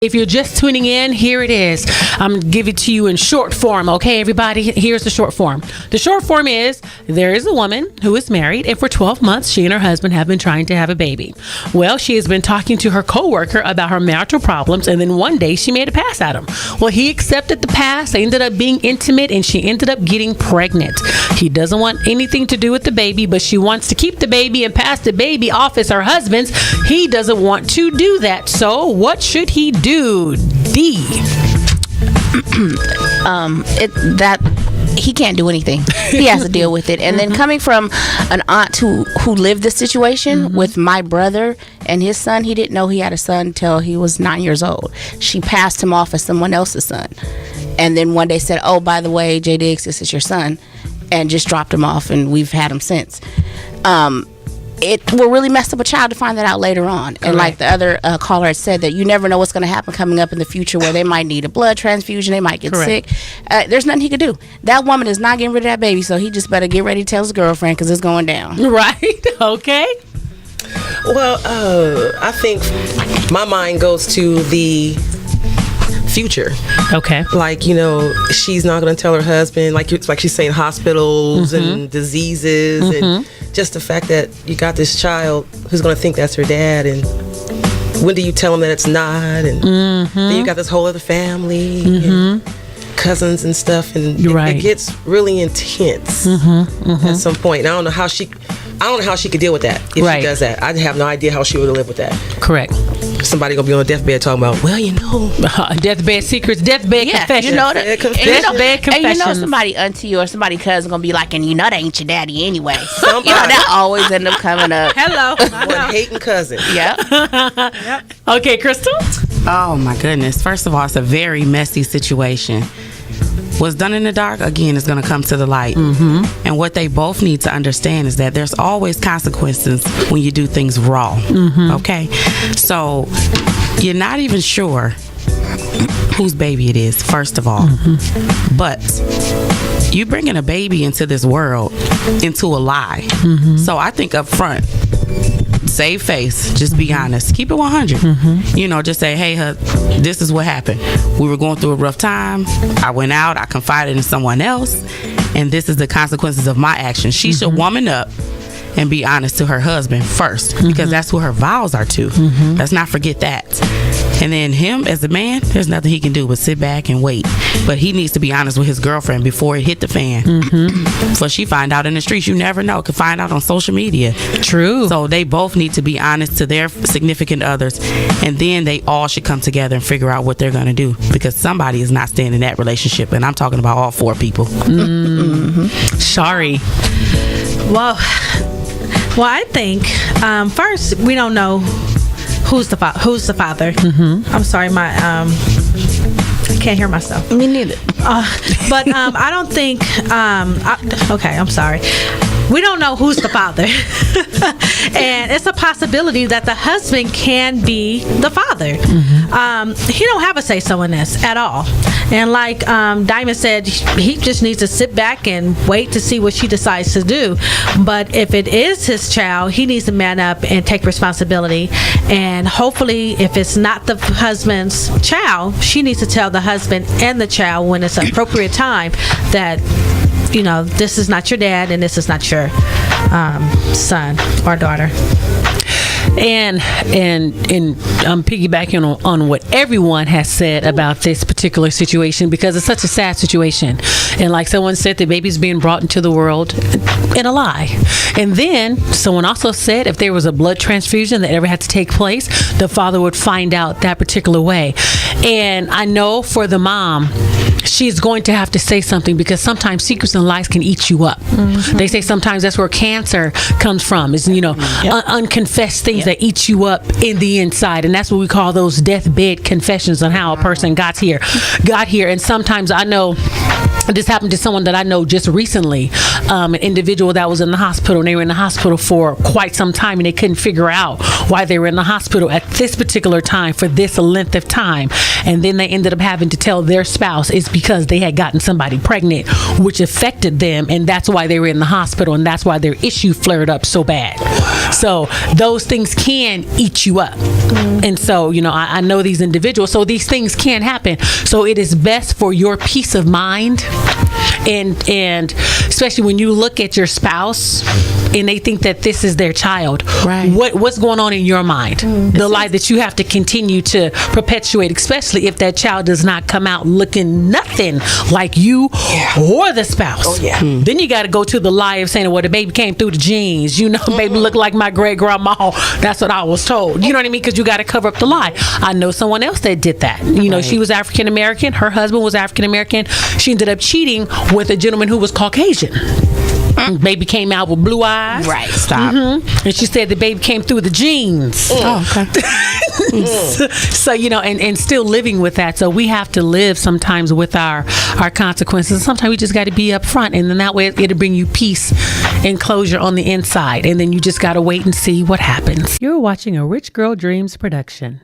if you're just tuning in, here it is. I'm going to give it to you in short form, okay, everybody? Here's the short form. The short form is, there is a woman who is married, and for 12 months, she and her husband have been trying to have a baby. Well, she has been talking to her coworker about her marital problems, and then one day she made a pass at him. Well, he accepted the pass. They ended up being intimate, and she ended up getting pregnant. He doesn't want anything to do with the baby, but she wants to keep the baby and pass the baby off as her husband's. He doesn't want to do that. So what should he do? D. He can't do anything. He has to deal with it. And then coming from an aunt who lived this situation with my brother and his son, he didn't know he had a son until he was 9 years old. She passed him off as someone else's son. And then one day said, oh, by the way, J. Diggs, this is your son. And just dropped him off, and we've had him since. It will really mess up a child to find that out later on. Correct. And like the other caller had said, that you never know what's going to happen coming up in the future, where they might need a blood transfusion, they might get sick. There's nothing he could do. That woman is not getting rid of that baby, so he just better get ready to tell his girlfriend, because it's going down. Right. Okay. Well, I think my mind goes to the future. Okay. Like, you know, she's not going to tell her husband, like she's saying, hospitals and diseases and just the fact that you got this child who's going to think that's her dad, and when do you tell him that it's not, and then you got this whole other family and cousins and stuff, and it gets really intense at some point. And I don't know how she could deal with that if she does that. I have no idea how she would live with that. Correct. Somebody gonna be on a deathbed talking about, well, you know, deathbed secrets, deathbed confessions. You know, deathbed confessions. And you know, somebody auntie or somebody cousin gonna be like, and you know, that ain't your daddy anyway. Somebody. You know, that always end up coming up. Hello, one hating cousin. Yep. Okay, Crystal. Oh my goodness! First of all, it's a very messy situation. What's done in the dark, again, is going to come to the light. And what they both need to understand is that there's always consequences when you do things wrong. Okay? So you're not even sure whose baby it is, first of all. But you bringing a baby into this world, into a lie. So I think up front, save face, just be honest, keep it 100. You know, just say, hey, this is what happened. We were going through a rough time. I went out, I confided in someone else, and this is the consequences of my actions. She should woman up and be honest to her husband first, because that's who her vows are to. Let's not forget that. And then him as a man, there's nothing he can do but sit back and wait. But he needs to be honest with his girlfriend before it hit the fan. So she find out in the streets, you never know. Could find out on social media. True. So they both need to be honest to their significant others, and then they all should come together and figure out what they're going to do, because somebody is not staying in that relationship, and I'm talking about all four people. Sharie. Well, I think first, we don't know who's the father. I'm sorry, I can't hear myself. Me neither. But I don't think. Okay, I'm sorry. We don't know who's the father. And it's a possibility that the husband can be the father. He don't have a say-so in this at all. And like Diamond said, he just needs to sit back and wait to see what she decides to do. But if it is his child, he needs to man up and take responsibility. And hopefully, if it's not the husband's child, she needs to tell the husband and the child when it's an appropriate time that, you know, this is not your dad and this is not your son or daughter. And I'm piggybacking on what everyone has said about this particular situation, because it's such a sad situation. And like someone said, the baby's being brought into the world in a lie. And then someone also said if there was a blood transfusion that ever had to take place, the father would find out that particular way. And I know for the mom, she's going to have to say something, because sometimes secrets and lies can eat you up. They say sometimes that's where cancer comes from, is, you know, unconfessed things that eat you up in the inside. And that's what we call those deathbed confessions on how a person got here. And sometimes I know this happened to someone that I know just recently, an individual that was in the hospital, and they were in the hospital for quite some time, and they couldn't figure out why they were in the hospital at this particular time for this length of time. And then they ended up having to tell their spouse it's because they had gotten somebody pregnant, which affected them, and that's why they were in the hospital, and that's why their issue flared up so bad. So those things can eat you up. And so, I know these individuals, so these things can happen. So it is best for your peace of mind, and especially when you look at your spouse and they think that this is their child, right? What's going on in your mind? The lie that you have to continue to perpetuate, especially if that child does not come out looking nothing like you or the spouse. Then you got to go to the lie of saying, well, the baby came through the genes, baby looked like my great grandma. That's what I was told. You know what I mean? Because you got to cover up the lie. I know someone else that did that. She was African American, her husband was African American. She ended up cheating with a gentleman who was Caucasian. Baby came out with blue eyes. Right. Stop. And she said the baby came through the genes. Oh, okay. So, and still living with that. So we have to live sometimes with our consequences. Sometimes we just got to be up front, and then that way it'll bring you peace and closure on the inside. And then you just got to wait and see what happens. You're watching a Rich Girl Dreams production.